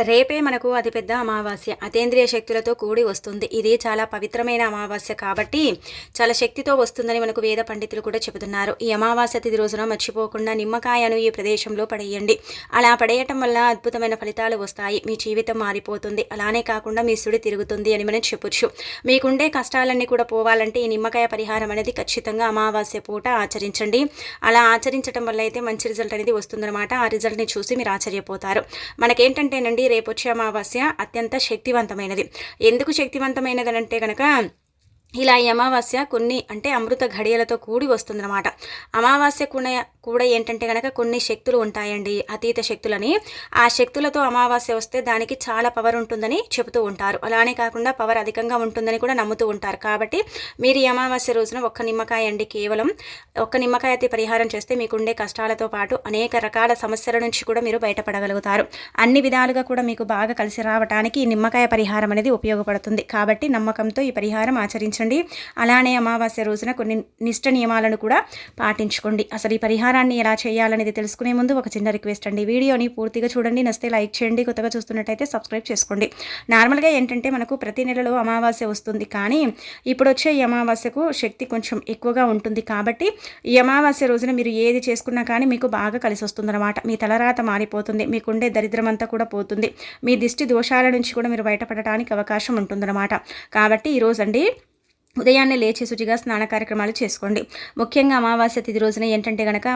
రేపే మనకు అతిపెద్ద అమావాస్య అతీంద్రియ శక్తులతో కూడి వస్తుంది. ఇది చాలా పవిత్రమైన అమావాస్య కాబట్టి చాలా శక్తితో వస్తుందని మనకు వేద పండితులు కూడా చెబుతున్నారు. ఈ అమావాస్య తిథి రోజున మర్చిపోకుండా నిమ్మకాయను ఈ ప్రదేశంలో పడేయండి. అలా పడేయటం వల్ల అద్భుతమైన ఫలితాలు వస్తాయి. మీ జీవితం మారిపోతుంది. అలానే కాకుండా మీ సుడి తిరుగుతుంది అని మనం చెప్పొచ్చు. మీకుండే కష్టాలన్నీ కూడా పోవాలంటే ఈ నిమ్మకాయ పరిహారం అనేది ఖచ్చితంగా అమావాస్య పూట ఆచరించండి. అలా ఆచరించడం వల్ల అయితే మంచి రిజల్ట్ అనేది వస్తుందన్నమాట. ఆ రిజల్ట్ని చూసి మీరు ఆశ్చర్యపోతారు. మనకేంటంటేనండి రేపు వచ్చే అమావాస్య అత్యంత శక్తివంతమైనది. ఎందుకు శక్తివంతమైనది అంటే కనుక ఇలా ఈ అమావాస్య కొన్ని అంటే అమృత ఘడియలతో కూడి వస్తుందన్నమాట. అమావాస్య కూడా ఏంటంటే కనుక కొన్ని శక్తులు ఉంటాయండి, అతీత శక్తులని. ఆ శక్తులతో అమావాస్య వస్తే దానికి చాలా పవర్ ఉంటుందని చెబుతూ ఉంటారు. అలానే కాకుండా పవర్ అధికంగా ఉంటుందని కూడా నమ్ముతూ ఉంటారు. కాబట్టి మీరు ఈ అమావాస్య రోజున ఒక్క నిమ్మకాయ అండి, కేవలం ఒక్క నిమ్మకాయ అయితే పరిహారం చేస్తే మీకుండే కష్టాలతో పాటు అనేక రకాల సమస్యల నుంచి కూడా మీరు బయటపడగలుగుతారు. అన్ని విధాలుగా కూడా మీకు బాగా కలిసి రావడానికి ఈ నిమ్మకాయ పరిహారం అనేది ఉపయోగపడుతుంది. కాబట్టి నమ్మకంతో ఈ పరిహారం ఆచరించండి. అలానే అమావాస్య రోజున కొన్ని నిష్ట నియమాలను కూడా పాటించుకోండి. అసలు ఈ పరిహారాన్ని ఎలా చేయాలనేది తెలుసుకునే ముందు ఒక చిన్న రిక్వెస్ట్ అండి, వీడియోని పూర్తిగా చూడండి, నచ్చితే లైక్ చేయండి, కొత్తగా చూస్తున్నట్టయితే సబ్స్క్రైబ్ చేసుకోండి. నార్మల్గా ఏంటంటే మనకు ప్రతి నెలలో అమావాస్య వస్తుంది, కానీ ఇప్పుడు వచ్చే ఈ అమావాస్యకు శక్తి కొంచెం ఎక్కువగా ఉంటుంది. కాబట్టి ఈ అమావాస్య రోజున మీరు ఏది చేసుకున్నా కానీ మీకు బాగా కలిసి వస్తుందన్నమాట. మీ తలరాత మారిపోతుంది, మీకుండే దరిద్రం అంతా కూడా పోతుంది, మీ దిష్టి దోషాల నుంచి కూడా మీరు బయటపడటానికి అవకాశం ఉంటుందన్నమాట. కాబట్టి ఈరోజు అండి ఉదయాన్నే లేచి శుచిగా స్నాన కార్యక్రమాలు చేసుకోండి. ముఖ్యంగా అమావాస్య తిథి రోజున ఏంటంటే కనుక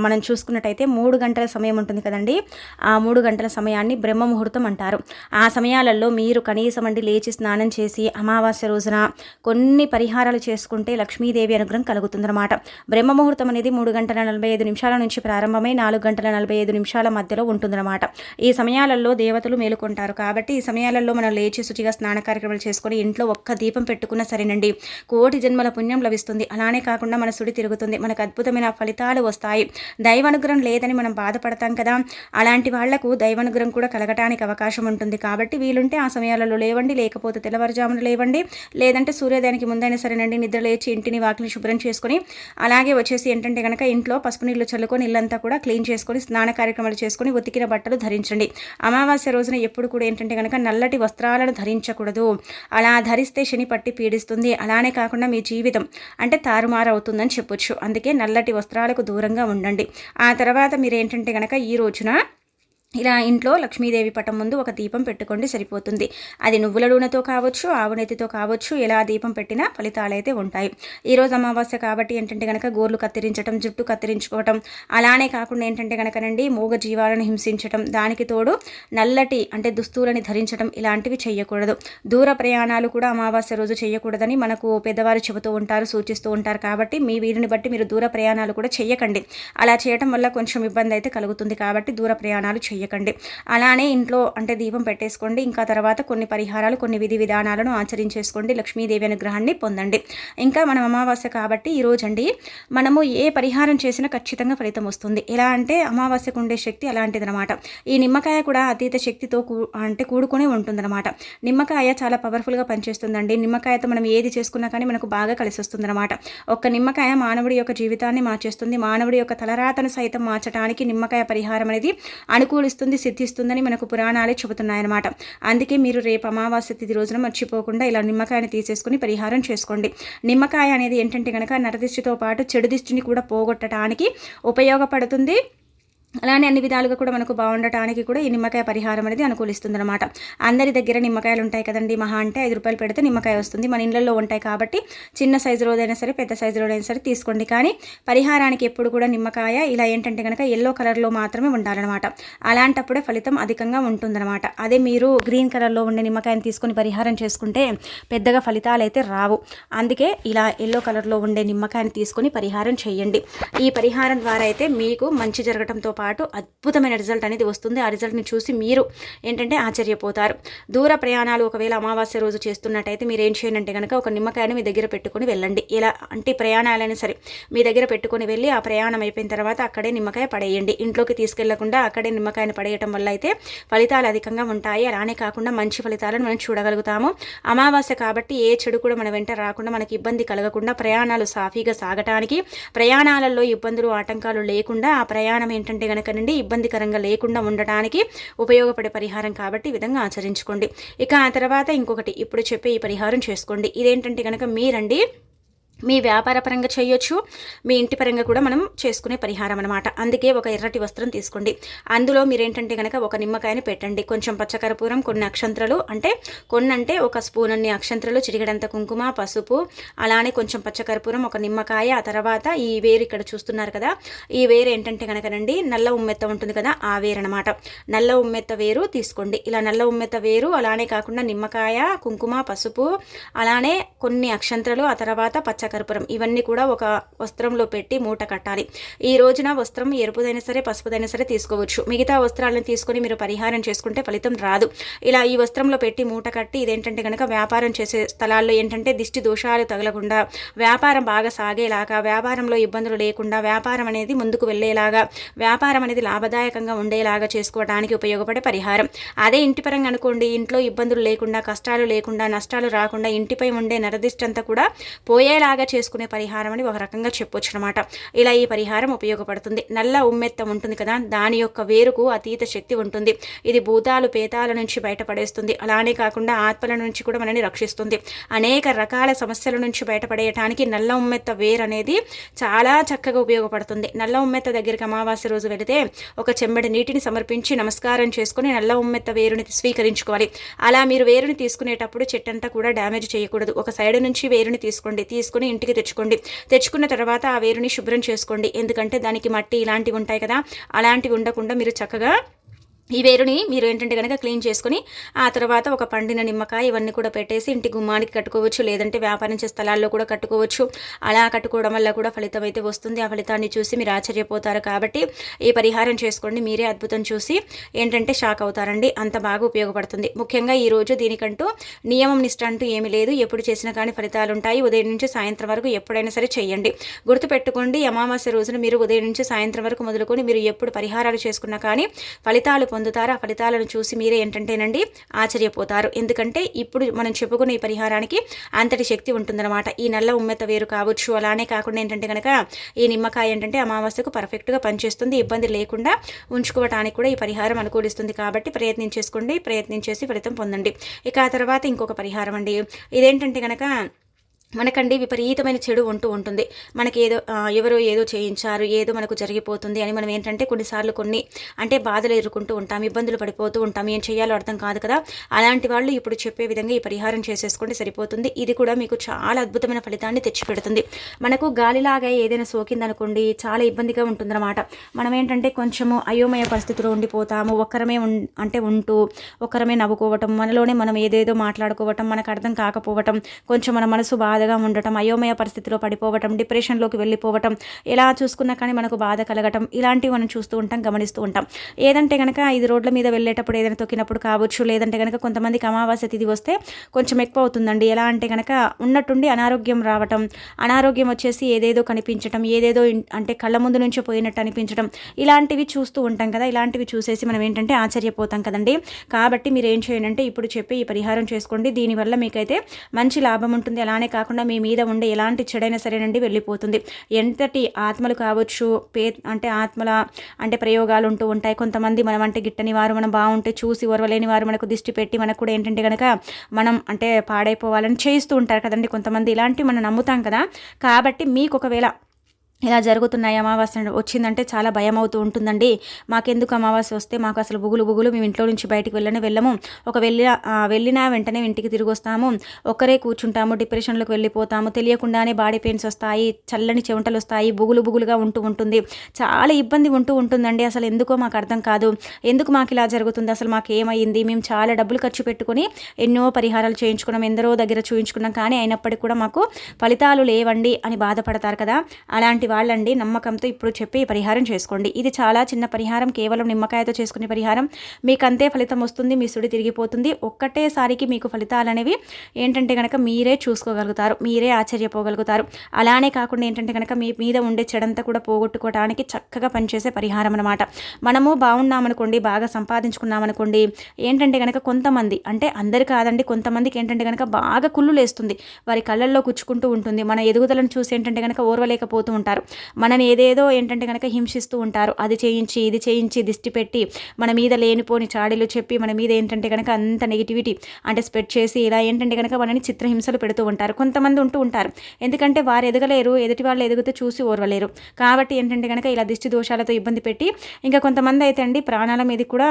మనం చూసుకున్నట్టయితే 3 గంటల సమయం ఉంటుంది కదండి. ఆ 3 గంటల సమయాన్ని బ్రహ్మ ముహూర్తం అంటారు. ఆ సమయాలలో మీరు కనీసం అండి లేచి స్నానం చేసి అమావాస్య రోజున కొన్ని పరిహారాలు చేసుకుంటే లక్ష్మీదేవి అనుగ్రహం కలుగుతుందన్నమాట. బ్రహ్మ ముహూర్తం అనేది 3 గంటల 45 నిమిషాల నుంచి ప్రారంభమై 4 గంటల 45 నిమిషాల మధ్యలో ఉంటుందన్నమాట. ఈ సమయాలలో దేవతలు మేలుకుంటారు. కాబట్టి ఈ సమయాలలో మనం లేచి శుచిగా స్నాన కార్యక్రమాలు చేసుకొని ఇంట్లో ఒక్క దీపం పెట్టుకున్నా సరేనండి, కోటి జన్మల పుణ్యం లభిస్తుంది. అలానే కాకుండా మన సుడి తిరుగుతుంది, మనకు అద్భుతమైన ఫలితాలు వస్తాయి. దైవానుగ్రహం లేదని మనం బాధపడతాం కదా, అలాంటి వాళ్లకు దైవానుగ్రహం కూడా కలగటానికి అవకాశం ఉంటుంది. కాబట్టి వీలుంటే ఆ సమయాలలో లేవండి, లేకపోతే తెల్లవారుజామున లేవండి, లేదంటే సూర్యోదయానికి ముందైనా సరేనండి నిద్ర లేచి ఇంటిని వాకిలి శుభ్రం చేసుకొని అలాగే వచ్చేసి ఏంటంటే కనుక ఇంట్లో పసుపు నీళ్లు చల్లుకొని ఇల్లంతా కూడా క్లీన్ చేసుకొని స్నాన కార్యక్రమాలు చేసుకొని ఉతికిన బట్టలు ధరించండి. అమావాస్య రోజున ఎప్పుడు కూడా ఏంటంటే కనుక నల్లటి వస్త్రాలను ధరించకూడదు. అలా ధరిస్తే శని పట్టి పీడిస్తుంది. అలానే కాకుండా మీ జీవితం అంటే తారుమారు అవుతుందని చెప్పొచ్చు. అందుకే నల్లటి వస్త్రాలకు దూరంగా ఉండండి. ఆ తర్వాత మీరు ఏంటంటే కనుక ఈ రోజున ఇలా ఇంట్లో లక్ష్మీదేవి పటం ముందు ఒక దీపం పెట్టుకోండి, సరిపోతుంది. అది నువ్వుల నూనెతో కావచ్చు, ఆవు నెత్తితో కావచ్చు, ఎలా దీపం పెట్టినా ఫలితాలు అయితే ఉంటాయి. ఈరోజు అమావాస్య కాబట్టి ఏంటంటే కనుక గోర్లు కత్తిరించడం, జుట్టు కత్తిరించుకోవటం, అలానే కాకుండా ఏంటంటే కనుకనండి మూగ జీవాలను హింసించడం, దానికి తోడు నల్లటి అంటే దుస్తువులని ధరించడం, ఇలాంటివి చేయకూడదు. దూర ప్రయాణాలు కూడా అమావాస్య రోజు చేయకూడదని మనకు పెద్దవారు చెబుతూ ఉంటారు, సూచిస్తూ ఉంటారు. కాబట్టి మీ వీరిని బట్టి మీరు దూర ప్రయాణాలు కూడా చేయకండి. అలా చేయటం వల్ల కొంచెం ఇబ్బంది అయితే కలుగుతుంది. కాబట్టి దూర ప్రయాణాలు చేయకండి. అలానే ఇంట్లో అంటే దీపం పెట్టేసుకోండి. ఇంకా తర్వాత కొన్ని పరిహారాలు, కొన్ని విధి విధానాలను ఆచరించేసుకోండి. లక్ష్మీదేవి అనుగ్రహాన్ని పొందండి. ఇంకా మనం అమావాస్య కాబట్టి ఈరోజు అండి మనము ఏ పరిహారం చేసినా ఖచ్చితంగా ఫలితం వస్తుంది. ఎలా అంటే అమావాస్యకు ఉండే శక్తి అలాంటిదనమాట. ఈ నిమ్మకాయ కూడా అతీత శక్తితో కూడుకునే ఉంటుందన్నమాట. నిమ్మకాయ చాలా పవర్ఫుల్గా పనిచేస్తుందండి. నిమ్మకాయతో మనం ఏది చేసుకున్నా కానీ మనకు బాగా కలిసి వస్తుందన్నమాట. ఒక్క నిమ్మకాయ మానవుడి యొక్క జీవితాన్ని మార్చేస్తుంది. మానవుడి యొక్క తలరాతను సైతం మార్చడానికి నిమ్మకాయ పరిహారం అనేది అనుకూలిస్తుంది, సిద్ధిస్తుందని మనకు పురాణాలే చెబుతున్నాయన్నమాట. అందుకే మీరు రేపు అమావాస్య తిథి రోజున మర్చిపోకుండా ఇలా నిమ్మకాయని తీసేసుకుని పరిహారం చేసుకోండి. నిమ్మకాయ అనేది ఏంటంటే కనుక నరదిష్టితో పాటు చెడు దిష్టిని కూడా పోగొట్టడానికి ఉపయోగపడుతుంది. అలానే అన్ని విధాలుగా కూడా మనకు బాగుండటానికి కూడా ఈ నిమ్మకాయ పరిహారం అనేది అనుకూలిస్తుంది అనమాట. అందరి దగ్గర నిమ్మకాయలు ఉంటాయి కదండి, మహా అంటే 5 రూపాయలు పెడితే నిమ్మకాయ వస్తుంది. మన ఇళ్లలో ఉంటాయి కాబట్టి చిన్న సైజులోదైనా సరే పెద్ద సైజులోదైనా సరే తీసుకోండి. కానీ పరిహారానికి ఎప్పుడు కూడా నిమ్మకాయ ఇలా ఏంటంటే కనుక ఎల్లో కలర్లో మాత్రమే ఉండాలన్నమాట. అలాంటప్పుడే ఫలితం అధికంగా ఉంటుందన్నమాట. అదే మీరు గ్రీన్ కలర్లో ఉండే నిమ్మకాయని తీసుకొని పరిహారం చేసుకుంటే పెద్దగా ఫలితాలు అయితే రావు. అందుకే ఇలా ఎల్లో కలర్లో ఉండే నిమ్మకాయని తీసుకొని పరిహారం చేయండి. ఈ పరిహారం ద్వారా అయితే మీకు మంచి జరగడంతో పాటు అద్భుతమైన రిజల్ట్ అనేది వస్తుంది. ఆ రిజల్ట్ని చూసి మీరు ఏంటంటే ఆశ్చర్యపోతారు. దూర ప్రయాణాలు ఒకవేళ అమావాస్య రోజు చేస్తున్నట్టయితే మీరు ఏం చేయండి అంటే కనుక ఒక నిమ్మకాయని మీ దగ్గర పెట్టుకొని వెళ్ళండి. ఎలా అంటే ప్రయాణాలైనా సరే మీ దగ్గర పెట్టుకొని వెళ్ళి ఆ ప్రయాణం అయిపోయిన తర్వాత అక్కడే నిమ్మకాయ పడేయండి. ఇంట్లోకి తీసుకెళ్లకుండా అక్కడే నిమ్మకాయని పడేయటం వల్ల అయితే ఫలితాలు అధికంగా ఉంటాయి. అలానే కాకుండా మంచి ఫలితాలను మనం చూడగలుగుతాము. అమావాస్య కాబట్టి ఏ చెడు కూడా మన వెంట రాకుండా, మనకి ఇబ్బంది కలగకుండా, ప్రయాణాలు సాఫీగా సాగటానికి, ప్రయాణాలలో ఇబ్బందులు ఆటంకాలు లేకుండా ఆ ప్రయాణం ఏంటంటే గనకనండి ఇబ్బందికరంగా లేకుండా ఉండటానికి ఉపయోగపడే పరిహారం కాబట్టి ఈ విధంగా ఆచరించుకోండి. ఇక ఆ తర్వాత ఇంకొకటి ఇప్పుడు చెప్పే ఈ పరిహారం చేసుకోండి. ఇదేంటంటే కనుక మీరండి మీ వ్యాపార పరంగా చేయొచ్చు, మీ ఇంటి పరంగా కూడా మనం చేసుకునే పరిహారం అనమాట. అందుకే ఒక ఎర్రటి వస్త్రం తీసుకోండి. అందులో మీరేంటంటే కనుక ఒక నిమ్మకాయని పెట్టండి, కొంచెం పచ్చకర్పూరం, కొన్ని అక్షంతలు, అంటే ఒక స్పూన్ అన్ని అక్షంతలు, చిరిగడంత కుంకుమ, పసుపు, అలానే కొంచెం పచ్చకర్పూరం, ఒక నిమ్మకాయ, ఆ తర్వాత ఈ వేరు ఇక్కడ చూస్తున్నారు కదా, ఈ వేరు ఏంటంటే కనుకనండి నల్ల ఉమ్మెత్త ఉంటుంది కదా, ఆ వేరు అనమాట. నల్ల ఉమ్మెత్త వేరు తీసుకోండి. ఇలా నల్ల ఉమ్మెత్త వేరు, అలానే కాకుండా నిమ్మకాయ, కుంకుమ, పసుపు, అలానే కొన్ని అక్షంతలు, ఆ తర్వాత పచ్చకర్పూరం, ఇవన్నీ కూడా ఒక వస్త్రంలో పెట్టి మూట కట్టాలి. ఈ రోజున వస్త్రం ఎరుపుదైనా సరే పసుపుదైనా సరే తీసుకోవచ్చు. మిగతా వస్త్రాలను తీసుకొని మీరు పరిహారం చేసుకుంటే ఫలితం రాదు. ఇలా ఈ వస్త్రంలో పెట్టి మూట కట్టి ఇదేంటంటే కనుక వ్యాపారం చేసే స్థలాల్లో ఏంటంటే దిష్టి దోషాలు తగలకుండా, వ్యాపారం బాగా సాగేలాగా, వ్యాపారంలో ఇబ్బందులు లేకుండా, వ్యాపారం అనేది ముందుకు వెళ్ళేలాగా, వ్యాపారం అనేది లాభదాయకంగా ఉండేలాగా చేసుకోవడానికి ఉపయోగపడే పరిహారం. అదే ఇంటి పరంగా అనుకోండి, ఇంట్లో ఇబ్బందులు లేకుండా, కష్టాలు లేకుండా, నష్టాలు రాకుండా, ఇంటిపై ఉండే నరదిష్టి అంతా కూడా పోయేలాగా చేసుకునే పరిహారం అని ఒక రకంగా చెప్పొచ్చు అనమాట. ఇలా ఈ పరిహారం ఉపయోగపడుతుంది. నల్ల ఉమ్మెత్త ఉంటుంది కదా, దాని యొక్క వేరుకు అతీత శక్తి ఉంటుంది. ఇది భూతాలు పేతాల నుంచి బయటపడేస్తుంది. అలానే కాకుండా ఆత్మల నుంచి కూడా మనని రక్షిస్తుంది. అనేక రకాల సమస్యల నుంచి బయటపడేయటానికి నల్ల ఉమ్మెత్త వేరు అనేది చాలా చక్కగా ఉపయోగపడుతుంది. నల్ల ఉమ్మెత్త దగ్గరికి అమావాస్య రోజు వెళితే ఒక చెంబడి నీటిని సమర్పించి నమస్కారం చేసుకుని నల్ల ఉమ్మెత్త వేరుని స్వీకరించుకోవాలి. అలా మీరు వేరుని తీసుకునేటప్పుడు చెట్టంతా కూడా డ్యామేజ్ చేయకూడదు. ఒక సైడ్ నుంచి వేరుని తీసుకుని ఇంటికి తెచ్చుకున్న తర్వాత ఆ వేరుని శుభ్రం చేసుకోండి. ఎందుకంటే దానికి మట్టి ఇలాంటివి ఉంటాయి కదా, అలాంటివి ఉండకుండా మీరు చక్కగా ఈ వేరుని మీరు ఏంటంటే కనుక క్లీన్ చేసుకుని ఆ తర్వాత ఒక పండిన నిమ్మకాయ ఇవన్నీ కూడా పెట్టేసి ఇంటి గుమ్మానికి కట్టుకోవచ్చు, లేదంటే వ్యాపారం చేసే స్థలాల్లో కూడా కట్టుకోవచ్చు. అలా కట్టుకోవడం వల్ల కూడా ఫలితం అయితే వస్తుంది. ఆ ఫలితాన్ని చూసి మీరు ఆశ్చర్యపోతారు. కాబట్టి ఈ పరిహారం చేసుకోండి. మీరే అద్భుతం చూసి ఏంటంటే షాక్ అవుతారండి. అంత బాగా ఉపయోగపడుతుంది. ముఖ్యంగా ఈరోజు దీనికంటూ నియమం నిష్ట అంటూ ఏమీ లేదు. ఎప్పుడు చేసినా కానీ ఫలితాలు ఉంటాయి. ఉదయం నుంచి సాయంత్రం వరకు ఎప్పుడైనా సరే చేయండి. గుర్తుపెట్టుకోండి, అమావాస్య రోజున మీరు ఉదయం నుంచి సాయంత్రం వరకు మొదలుకొని మీరు ఎప్పుడు పరిహారాలు చేసుకున్నా కానీ ఫలితాలు పొందుతారు. ఆ ఫలితాలను చూసి మీరే ఏంటంటేనండి ఆశ్చర్యపోతారు. ఎందుకంటే ఇప్పుడు మనం చెప్పుకున్న ఈ పరిహారానికి అంతటి శక్తి ఉంటుందన్నమాట. ఈ నల్ల ఉమ్మెత్త వేరు కావచ్చు, అలానే కాకుండా ఏంటంటే కనుక ఈ నిమ్మకాయ ఏంటంటే అమావాస్యకు పర్ఫెక్ట్గా పనిచేస్తుంది. ఇబ్బంది లేకుండా ఉంచుకోవడానికి కూడా ఈ పరిహారం అనుకూలిస్తుంది. కాబట్టి ప్రయత్నించేసి ఫలితం పొందండి. ఇక ఆ తర్వాత ఇంకొక పరిహారం అండి. ఇదేంటంటే కనుక మనకండి విపరీతమైన చెడు ఉంటుంది. మనకి ఎవరో ఏదో చేయించారు, ఏదో మనకు జరిగిపోతుంది అని మనం ఏంటంటే కొన్నిసార్లు అంటే బాధలు ఎదుర్కొంటూ ఉంటాం, ఇబ్బందులు పడిపోతూ ఉంటాం, ఏం చేయాలో అర్థం కాదు కదా. అలాంటి వాళ్ళు ఇప్పుడు చెప్పే విధంగా ఈ పరిహారం చేసేసుకోండి, సరిపోతుంది. ఇది కూడా మీకు చాలా అద్భుతమైన ఫలితాన్ని తెచ్చిపెడుతుంది. మనకు గాలిలాగా ఏదైనా సోకిందనుకోండి చాలా ఇబ్బందిగా ఉంటుందన్నమాట. మనం ఏంటంటే కొంచెము అయోమయ పరిస్థితిలో ఉండిపోతాము. ఒక్కరమే ఉంటూ ఒక్కరమే నవ్వుకోవటం, మనలోనే మనం ఏదేదో మాట్లాడుకోవటం, మనకు అర్థం కాకపోవటం, కొంచెం మన మనసు బాధగా ఉండటం, అయోమయ పరిస్థితిలో పడిపోవటం, డిప్రెషన్లోకి వెళ్ళిపోవటం, ఎలా చూసుకున్నా కానీ మనకు బాధ కలగటం, ఇలాంటివి మనం చూస్తూ ఉంటాం, గమనిస్తూ ఉంటాం. ఏదంటే కనుక ఇది రోడ్ల మీద వెళ్ళేటప్పుడు ఏదైనా తొక్కినప్పుడు కావచ్చు, లేదంటే కనుక కొంతమందికి అమావాస్య తిథి వస్తే కొంచెం ఎక్కువ అవుతుందండి. ఎలా అంటే కనుక ఉన్నట్టుండి అనారోగ్యం రావటం, అనారోగ్యం వచ్చేసి ఏదేదో కనిపించటం, ఏదేదో అంటే కళ్ళ ముందు నుంచి పోయినట్టు అనిపించడం, ఇలాంటివి చూస్తూ ఉంటాం కదా. ఇలాంటివి చూసేసి మనం ఏంటంటే ఆశ్చర్యపోతాం కదండి. కాబట్టి మీరు ఏం చేయండి అంటే ఇప్పుడు చెప్పి ఈ పరిహారం చేసుకోండి. దీనివల్ల మీకైతే మంచి లాభం ఉంటుంది. అలానే కాకుండా మీ మీద ఉండే ఎలాంటి చెడైనా సరేనండి వెళ్ళిపోతుంది. ఎంతటి ఆత్మలు కావచ్చు, అంటే ఆత్మల ప్రయోగాలు ఉంటూ ఉంటాయి. కొంతమంది మనం అంటే గిట్టని వారు, మనం బాగుంటే చూసి ఓర్వలేని వారు మనకు దిష్టి పెట్టి మనకు కూడా ఏంటంటే కనుక మనం అంటే పాడైపోవాలని చేస్తూ ఉంటారు కదండి కొంతమంది. ఇలాంటివి మనం నమ్ముతాం కదా. కాబట్టి మీకు ఒకవేళ ఇలా జరుగుతున్నాయి, అమావాస్య వచ్చిందంటే చాలా భయం అవుతూ ఉంటుందండి. మాకెందుకు అమావాస్య వస్తే మాకు అసలు బుగులు మేము ఇంట్లో నుంచి బయటికి వెళ్ళము, వెళ్ళినా వెంటనే ఇంటికి తిరిగి వస్తాము, ఒక్కరే కూర్చుంటాము, డిప్రెషన్లోకి వెళ్ళిపోతాము, తెలియకుండానే బాడీ పెయిన్స్ వస్తాయి, చల్లని చెమటలు వస్తాయి, బుగులుగా ఉంటుంది, చాలా ఇబ్బంది ఉంటుందండి. అసలు ఎందుకో మాకు అర్థం కాదు, ఎందుకు మాకు ఇలా జరుగుతుంది, అసలు మాకు ఏమైంది, మేము చాలా డబ్బులు ఖర్చు పెట్టుకుని ఎన్నో పరిహారాలు చేయించుకున్నాం, ఎందరో దగ్గర చూయించుకున్నాం, కానీ అయినప్పటికీ కూడా మాకు ఫలితాలు లేవండి అని బాధపడతారు కదా. అలాంటి వాళ్ళండి నమ్మకంతో ఇప్పుడు చెప్పి పరిహారం చేసుకోండి. ఇది చాలా చిన్న పరిహారం, కేవలం నిమ్మకాయతో చేసుకునే పరిహారం. మీకు అంతే ఫలితం వస్తుంది, మీ సుడి తిరిగిపోతుంది. ఒక్కటేసారికి మీకు ఫలితాలు అనేవి ఏంటంటే కనుక మీరే చూసుకోగలుగుతారు, మీరే ఆశ్చర్యపోగలుగుతారు. అలానే కాకుండా ఏంటంటే కనుక మీ మీద ఉండే చెడంతా కూడా పోగొట్టుకోవడానికి చక్కగా పనిచేసే పరిహారం అనమాట. మనము బాగున్నామనుకోండి, బాగా సంపాదించుకున్నామనుకోండి, ఏంటంటే కనుక కొంతమంది, అంటే అందరు కాదండి, కొంతమందికి ఏంటంటే కనుక బాగా కుళ్ళు లేస్తుంది, వారి కళ్ళల్లో కుచ్చుకుంటూ ఉంటుంది. మన ఎదుగుదలను చూసి ఏంటంటే కనుక ఓర్వలేకపోతూ ఉంటారు. ఉంటారు. మనని ఏదేదో ఏంటంటే కనుక హింసిస్తూ ఉంటారు. అది చేయించి ఇది చేయించి దిష్టి పెట్టి మన మీద లేనిపోని చాడీలు చెప్పి మన మీద ఏంటంటే కనుక అంత నెగిటివిటీ అంటే స్ప్రెడ్ చేసి ఇలా ఏంటంటే కనుక మనని చిత్రహింసలు పెడుతూ ఉంటారు. కొంతమంది ఉంటూ ఉంటారు. ఎందుకంటే వారు ఎదగలేరు, ఎదుటి వాళ్ళు ఎదుగుతూ చూసి ఓర్వలేరు. కాబట్టి ఏంటంటే కనుక ఇలా దిష్టి దోషాలతో ఇబ్బంది పెట్టి ఇంకా కొంతమంది అయితే అండి ప్రాణాల మీద కూడా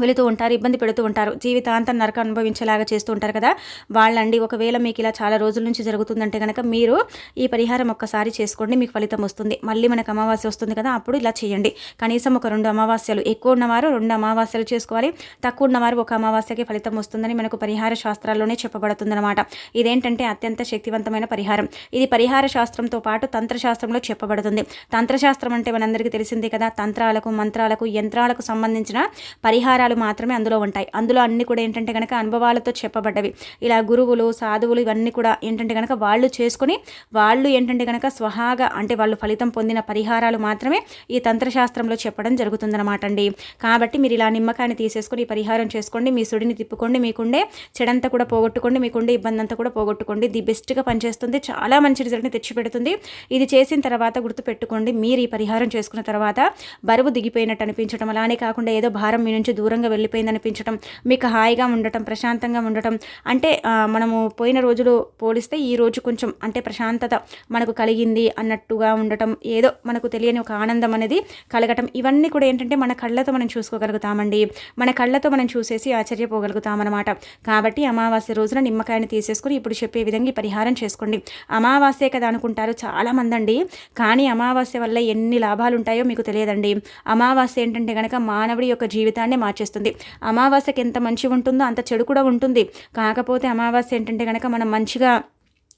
వెళుతూ ఉంటారు, ఇబ్బంది పెడుతూ ఉంటారు, జీవితాంతం నరక అనుభవించేలాగా చేస్తూ ఉంటారు కదా వాళ్ళండి. ఒకవేళ మీకు ఇలా చాలా రోజుల నుంచి జరుగుతుందంటే కనుక మీరు ఈ పరిహారం ఒక్కసారి చేసుకోండి, మీకు ఫలితం వస్తుంది. మళ్ళీ మనకు అమావాస్య వస్తుంది కదా, అప్పుడు ఇలా చేయండి. కనీసం ఒక 2 అమావాస్యలు, ఎక్కువ ఉన్నవారు 2 అమావాస్యలు చేసుకోవాలి, తక్కువ ఉన్నవారు 1 అమావాస్యకి ఫలితం వస్తుందని మనకు పరిహార శాస్త్రాల్లోనే చెప్పబడుతుందన్నమాట. ఇదేంటంటే అత్యంత శక్తివంతమైన పరిహారం. ఇది పరిహార శాస్త్రంతో పాటు తంత్రశాస్త్రంలో చెప్పబడుతుంది. తంత్రశాస్త్రం అంటే మనందరికీ తెలిసిందే కదా, తంత్రాలకు, మంత్రాలకు, యంత్రాలకు సంబంధించిన పరిహారాలు మాత్రమే అందులో ఉంటాయి. అందులో అన్ని కూడా ఏంటంటే కనుక అనుభవాలతో చెప్పబడ్డవి. ఇలా గురువులు, సాధువులు ఇవన్నీ కూడా ఏంటంటే కనుక వాళ్ళు చేసుకొని వాళ్ళు ఏంటంటే కనుక స్వహాగా అంటే వాళ్ళు ఫలితం పొందిన పరిహారాలు మాత్రమే ఈ తంత్రశాస్త్రంలో చెప్పడం జరుగుతుందన్నమాట అండి. కాబట్టి మీరు ఇలా నిమ్మకాయని తీసేసుకొని ఈ పరిహారం చేసుకోండి, మీ సుడిని తిప్పుకోండి, మీకుండే చెడంతా కూడా పోగొట్టుకోండి, మీకుండే ఇబ్బంది అంతా కూడా పోగొట్టుకోండి. ది బెస్ట్గా పనిచేస్తుంది, చాలా మంచి రిజల్ట్ని తెచ్చిపెడుతుంది. ఇది చేసిన తర్వాత గుర్తుపెట్టుకోండి, మీరు ఈ పరిహారం చేసుకున్న తర్వాత బరువు దిగిపోయినట్టు అనిపించడం, అలానే కాకుండా ఏదో భారం మీ నుంచి దూరంగా వెళ్ళిపోయింది అనిపించడం, మీకు హాయిగా ఉండటం, ప్రశాంతంగా ఉండటం, అంటే మనము పోయిన రోజులు పోలిస్తే ఈ రోజు కొంచెం అంటే ప్రశాంతత మనకు కలిగింది అన్నట్టుగా ఉండటం, ఏదో మనకు తెలియని ఒక ఆనందం అనేది కలగటం, ఇవన్నీ కూడా ఏంటంటే మన కళ్ళతో మనం చూసుకోగలుగుతామండి. మన కళ్ళతో మనం చూసేసి ఆశ్చర్యపోగలుగుతామన్నమాట. కాబట్టి అమావాస్య రోజున నిమ్మకాయని తీసేసుకుని ఇప్పుడు చెప్పే విధంగా ఈ పరిహారం చేసుకోండి. అమావాస్యే కదా అనుకుంటారు చాలామంది అండి, కానీ అమావాస్య వల్ల ఎన్ని లాభాలు ఉంటాయో మీకు తెలియదండి. అమావాస్య ఏంటంటే కనుక మానవుడి యొక్క జీవితాన్ని మార్చేస్తుంది. అమావాస్యకి ఎంత మంచి ఉంటుందో అంత చెడు కూడా ఉంటుంది. కాకపోతే అమావాస్య ఏంటంటే కనుక మనం మంచిగా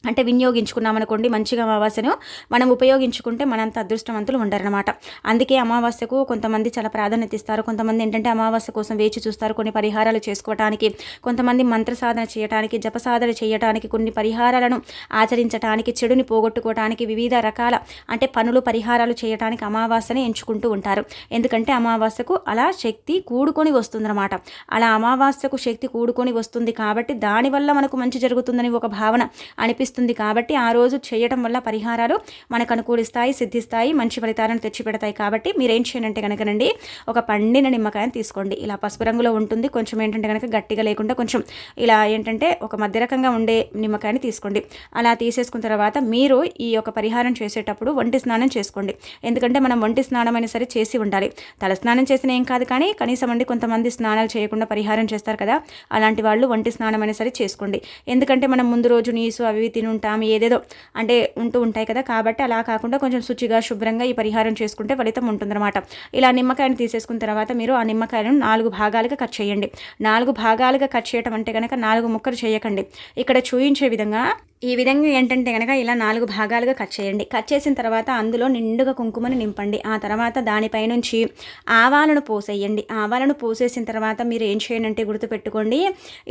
అంటే వినియోగించుకున్నామనుకోండి, మంచిగా అమావాస్యను మనం ఉపయోగించుకుంటే మనంత అదృష్టవంతులు ఉండరనమాట. అందుకే అమావాస్యకు కొంతమంది చాలా ప్రాధాన్యత ఇస్తారు. కొంతమంది ఏంటంటే అమావాస్య కోసం వేచి చూస్తారు, కొన్ని పరిహారాలు చేసుకోవడానికి, కొంతమంది మంత్ర సాధన చేయడానికి, జప సాధన చేయడానికి, కొన్ని పరిహారాలను ఆచరించడానికి, చెడుని పోగొట్టుకోవడానికి, వివిధ రకాల అంటే పనులు పరిహారాలు చేయడానికి అమావాస్యని ఎంచుకుంటూ ఉంటారు. ఎందుకంటే అమావాస్యకు అలా శక్తి కూడుకొని వస్తుందన్నమాట. అలా అమావాస్యకు శక్తి కూడుకొని వస్తుంది కాబట్టి దానివల్ల మనకు మంచి జరుగుతుందని ఒక భావన అనిపిస్తుంది. కాబట్టి ఆ రోజు చేయడం వల్ల పరిహారాలు మనకు అనుకూలిస్తాయి, సిద్ధిస్తాయి, మంచి ఫలితాలను తెచ్చిపెడతాయి. కాబట్టి మీరేం చేయండి కనుకనండి, ఒక పండిన నిమ్మకాయని తీసుకోండి. ఇలా పసుపు రంగులో ఉంటుంది, కొంచెం ఏంటంటే కనుక గట్టిగా లేకుండా కొంచెం ఇలా ఏంటంటే ఒక మధ్య రకంగా ఉండే నిమ్మకాయని తీసుకోండి. అలా తీసేసుకున్న తర్వాత మీరు ఈ యొక్క పరిహారం చేసేటప్పుడు ఒంటి స్నానం చేసుకోండి. ఎందుకంటే మనం ఒంటి స్నానం అయినా సరే చేసి ఉండాలి. తల స్నానం చేసిన ఏం కాదు, కానీ కనీసం అండి కొంతమంది స్నానాలు చేయకుండా పరిహారం చేస్తారు కదా, అలాంటి వాళ్ళు ఒంటి స్నానం అయినా సరే చేసుకోండి. ఎందుకంటే మనం ముందు రోజు నీసు అవి తినుంటాం, ఏదేదో అంటే ఉంటూ ఉంటాయి కదా, కాబట్టి అలా కాకుండా కొంచెం శుచిగా శుభ్రంగా ఈ పరిహారం చేసుకుంటే ఫలితం ఉంటుందన్నమాట. ఇలా నిమ్మకాయను తీసేసుకున్న తర్వాత మీరు ఆ నిమ్మకాయలను 4 భాగాలుగా కట్ చేయండి. 4 భాగాలుగా కట్ చేయటం అంటే కనుక 4 ముక్కలు చేయకండి. ఇక్కడ చూయించే విధంగా ఈ విధంగా ఏంటంటే కనుక ఇలా 4 భాగాలుగా కట్ చేయండి. కట్ చేసిన తర్వాత అందులో నిండుగా కుంకుమని నింపండి. ఆ తర్వాత దానిపై నుంచి ఆవాలను పోసేయండి. ఆవాలను పోసేసిన తర్వాత మీరు ఏం చేయండి అంటే గుర్తుపెట్టుకోండి,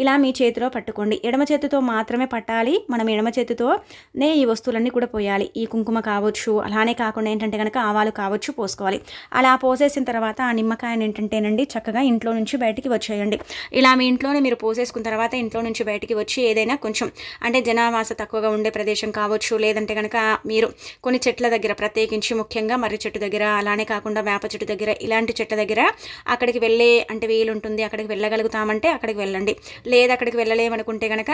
ఇలా మీ చేతిలో పట్టుకోండి. ఎడమ చేతితో మాత్రమే పట్టాలి. మనం ఎడమ చేతితోనే ఈ వస్తువులన్నీ కూడా పోయాలి. ఈ కుంకుమ కావచ్చు, అలానే కాకుండా ఏంటంటే కనుక ఆవాలు కావచ్చు పోసుకోవాలి. అలా పోసేసిన తర్వాత ఆ నిమ్మకాయను ఏంటంటేనండి చక్కగా ఇంట్లో నుంచి బయటికి వచ్చేయండి. ఇలా మీ ఇంట్లోనే మీరు పోసేసుకున్న తర్వాత ఇంట్లో నుంచి బయటికి వచ్చి ఏదైనా కొంచెం అంటే జనావాస తక్కువగా ఉండే ప్రదేశం కావచ్చు, లేదంటే కనుక మీరు కొన్ని చెట్ల దగ్గర, ప్రత్యేకించి ముఖ్యంగా మర్రి చెట్టు దగ్గర, అలానే కాకుండా వేప చెట్టు దగ్గర, ఇలాంటి చెట్ల దగ్గర అక్కడికి వెళ్ళే అంటే వీలుంటుంది, అక్కడికి వెళ్ళగలుగుతామంటే అక్కడికి వెళ్ళండి. లేదా అక్కడికి వెళ్ళలేమనుకుంటే కనుక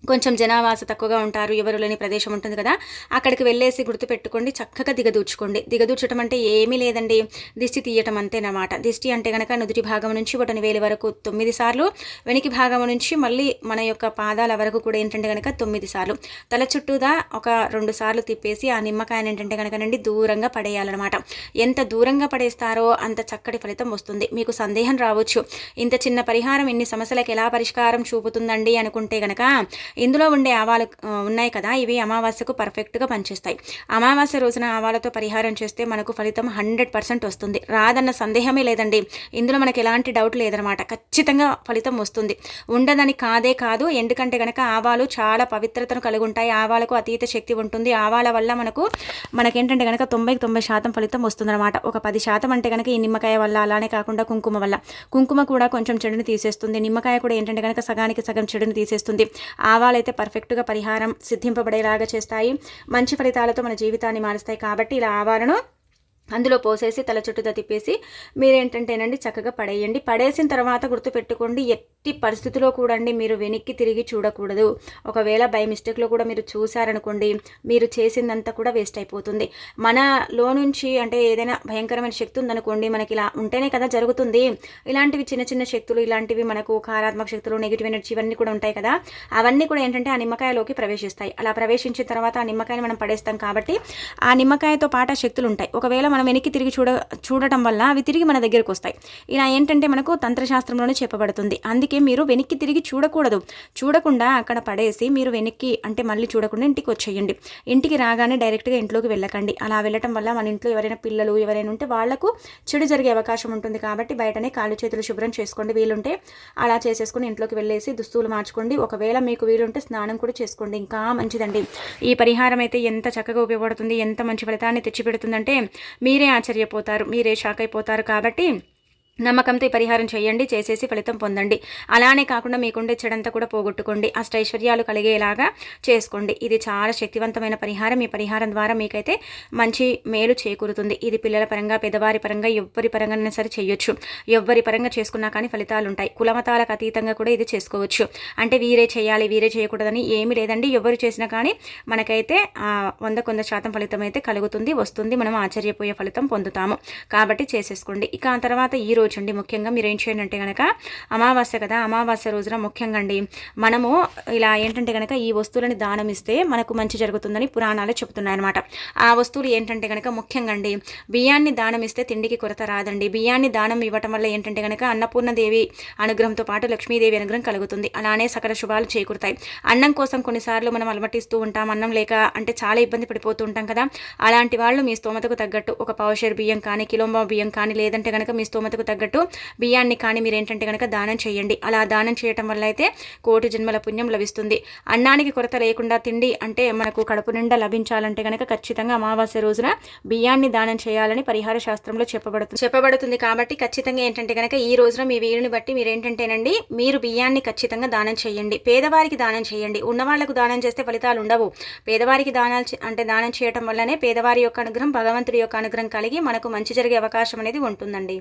కొంచెం జనావాస తక్కువగా ఉంటారు, ఎవరు లేని ప్రదేశం ఉంటుంది కదా, అక్కడికి వెళ్ళేసి గుర్తుపెట్టుకోండి, చక్కగా దిగదూర్చుకోండి. దిగదూర్చడం అంటే ఏమీ లేదండి, దిష్టి తీయటం అంతేనమాట. దిష్టి అంటే కనుక నుదుటి భాగం నుంచి బొటన వేలి వరకు 9 సార్లు, వెనికి భాగం నుంచి మళ్ళీ మన యొక్క పాదాల వరకు కూడా ఏంటంటే కనుక 9 సార్లు, తల చుట్టూదా ఒక 2 సార్లు తిప్పేసి ఆ నిమ్మకాయని ఏంటంటే కనుక దూరంగా పడేయాలన్నమాట. ఎంత దూరంగా పడేస్తారో అంత చక్కటి ఫలితం వస్తుంది. మీకు సందేహం రావచ్చు, ఇంత చిన్న పరిహారం ఇన్ని సమస్యలకు ఎలా పరిష్కారం చూపుతుందండి అనుకుంటే కనుక ఇందులో ఉండే ఆవాలు ఉన్నాయి కదా, ఇవి అమావాస్యకు పర్ఫెక్ట్గా పనిచేస్తాయి. అమావాస్య రోజున ఆవాలతో పరిహారం చేస్తే మనకు ఫలితం 100% వస్తుంది. రాదన్న సందేహమే లేదండి. ఇందులో మనకు ఎలాంటి డౌట్ లేదనమాట. ఖచ్చితంగా ఫలితం వస్తుంది. ఉండదని కాదే కాదు. ఎందుకంటే కనుక ఆవాలు చాలా పవిత్రతను కలిగి ఉంటాయి. ఆవాలకు అతీత శక్తి ఉంటుంది. ఆవాల వల్ల మనకేంటంటే కనుక 90% ఫలితం వస్తుందన్నమాట. ఒక 10% అంటే కనుక ఈ నిమ్మకాయ వల్ల, అలానే కాకుండా కుంకుమ వల్ల. కుంకుమ కూడా కొంచెం చెడుని తీసేస్తుంది. నిమ్మకాయ కూడా ఏంటంటే కనుక సగానికి సగం చెడుని తీసేస్తుంది. ఆవాలైతే పర్ఫెక్ట్గా పరిహారం సిద్ధింపబడేలాగా చేస్తాయి, మంచి ఫలితాలతో మన జీవితాన్ని మారుస్తాయి. కాబట్టి ఇలా ఆవాలను అందులో పోసేసి తల చుట్టూతో తిప్పేసి మీరేంటంటేనండి చక్కగా పడేయండి. పడేసిన తర్వాత గుర్తుపెట్టుకోండి, ఎట్టి పరిస్థితిలో కూడా అండి మీరు వెనక్కి తిరిగి చూడకూడదు. ఒకవేళ బై మిస్టేక్లో కూడా మీరు చూసారనుకోండి, మీరు చేసిందంతా కూడా వేస్ట్ అయిపోతుంది. మనలో నుంచి అంటే ఏదైనా భయంకరమైన శక్తి ఉందనుకోండి, మనకి ఇలా ఉంటేనే కదా జరుగుతుంది. ఇలాంటివి చిన్న చిన్న శక్తులు, ఇలాంటివి మనకు కారాత్మక శక్తులు, నెగిటివ్ ఎనర్జీ ఇవన్నీ కూడా ఉంటాయి కదా, అవన్నీ కూడా ఏంటంటే ఆ నిమ్మకాయలోకి ప్రవేశిస్తాయి. అలా ప్రవేశించిన తర్వాత ఆ నిమ్మకాయని మనం పడేస్తాం కాబట్టి ఆ నిమ్మకాయతో పాటు ఆ శక్తులు ఉంటాయి. ఒకవేళ మనం వెనక్కి తిరిగి చూడటం వల్ల అవి తిరిగి మన దగ్గరకు వస్తాయి. ఇలా ఏంటంటే మనకు తంత్రశాస్త్రంలోనే చెప్పబడుతుంది. అందుకే మీరు వెనక్కి తిరిగి చూడకూడదు. చూడకుండా అక్కడ పడేసి మీరు వెనక్కి అంటే మళ్ళీ చూడకుండా ఇంటికి వచ్చేయండి. ఇంటికి రాగానే డైరెక్ట్గా ఇంట్లోకి వెళ్ళకండి. అలా వెళ్ళటం వల్ల మన ఇంట్లో ఎవరైనా పిల్లలు ఎవరైనా ఉంటే వాళ్లకు చెడు జరిగే అవకాశం ఉంటుంది. కాబట్టి బయటనే కాళ్ళు చేతులు శుభ్రం చేసుకోండి. వీలుంటే అలా చేసేసుకుని ఇంట్లోకి వెళ్ళేసి దుస్తులు మార్చుకోండి. ఒకవేళ మీకు వీలుంటే స్నానం కూడా చేసుకోండి, ఇంకా మంచిదండి. ఈ పరిహారం అయితే ఎంత చక్కగా ఉపయోగపడుతుంది, ఎంత మంచి ఫలితాన్ని తెచ్చిపెడుతుందంటే మీరే ఆశ్చర్యపోతారు, మీరే షాక్ అయిపోతారు. కాబట్టి నమ్మకంతో ఈ పరిహారం చేయండి, చేసేసి ఫలితం పొందండి. అలానే కాకుండా మీకుండే చెడంతా కూడా పోగొట్టుకోండి, అష్టైశ్వర్యాలు కలిగేలాగా చేసుకోండి. ఇది చాలా శక్తివంతమైన పరిహారం. ఈ పరిహారం ద్వారా మీకైతే మంచి మేలు చేకూరుతుంది. ఇది పిల్లల పరంగా, పెద్దవారి పరంగా, ఎవ్వరి పరంగా సరే చేయొచ్చు. ఎవ్వరి పరంగా చేసుకున్నా కానీ ఫలితాలు ఉంటాయి. కులమతాలకు అతీతంగా కూడా ఇది చేసుకోవచ్చు. అంటే వీరే చేయాలి, వీరే చేయకూడదని ఏమీ లేదండి. ఎవరు చేసినా కానీ మనకైతే 100% ఫలితం అయితే కలుగుతుంది, వస్తుంది. మనం ఆశ్చర్యపోయే ఫలితం పొందుతాము. కాబట్టి చేసేసుకోండి. ఇక ఆ తర్వాత ఈ రోజు అండి ముఖ్యంగా మీరు ఏం చేయండి అంటే కనుక అమావాస్య కదా, అమావాస్య రోజున ముఖ్యంగా అండి మనము ఇలా ఏంటంటే కనుక ఈ వస్తువులని దానం ఇస్తే మనకు మంచి జరుగుతుందని పురాణాలు చెప్తున్నాయన్నమాట. ఆ వస్తువులు ఏంటంటే కనుక ముఖ్యంగా అండి బియ్యాన్ని దానం ఇస్తే తిండికి కొరత రాదండి. బియ్యాన్ని దానం ఇవ్వటం వల్ల ఏంటంటే కనుక అన్నపూర్ణదేవి అనుగ్రహంతో పాటు లక్ష్మీదేవి అనుగ్రహం కలుగుతుంది. అలానే సకల శుభాలు చేకూరుతాయి. అన్నం కోసం కొన్నిసార్లు మనం అలమటిస్తూ ఉంటాం, అన్నం లేక అంటే చాలా ఇబ్బంది పడిపోతూ ఉంటాం కదా. అలాంటి వాళ్ళు మీ స్తోమతకు తగ్గట్టు ఒక పావుషేరు బియ్యం కానీ, కిలోంబా బియ్యం కానీ, లేదంటే కనుక మీ స్తోమతకు తగ్గట్టు బియ్యాన్ని కానీ మీరు ఏంటంటే కనుక దానం చేయండి. అలా దానం చేయటం వల్ల అయితే కోటి జన్మల పుణ్యం లభిస్తుంది. అన్నానికి కొరత లేకుండా తిండి అంటే మనకు కడుపు నిండా లభించాలంటే కనుక ఖచ్చితంగా అమావాస్య రోజున బియ్యాన్ని దానం చేయాలని పరిహార శాస్త్రంలో చెప్పబడుతుంది. కాబట్టి ఖచ్చితంగా ఏంటంటే కనుక ఈ రోజున మీ వీలుని బట్టి మీరు ఏంటంటేనండి మీరు బియ్యాన్ని ఖచ్చితంగా దానం చేయండి. పేదవారికి దానం చేయండి. ఉన్నవాళ్లకు దానం చేస్తే ఫలితాలు ఉండవు. పేదవారికి దానం చేయటం వల్లనే పేదవారి యొక్క అనుగ్రహం, భగవంతుడి యొక్క అనుగ్రహం కలిగి మనకు మంచి జరిగే అవకాశం అనేది ఉంటుందండి.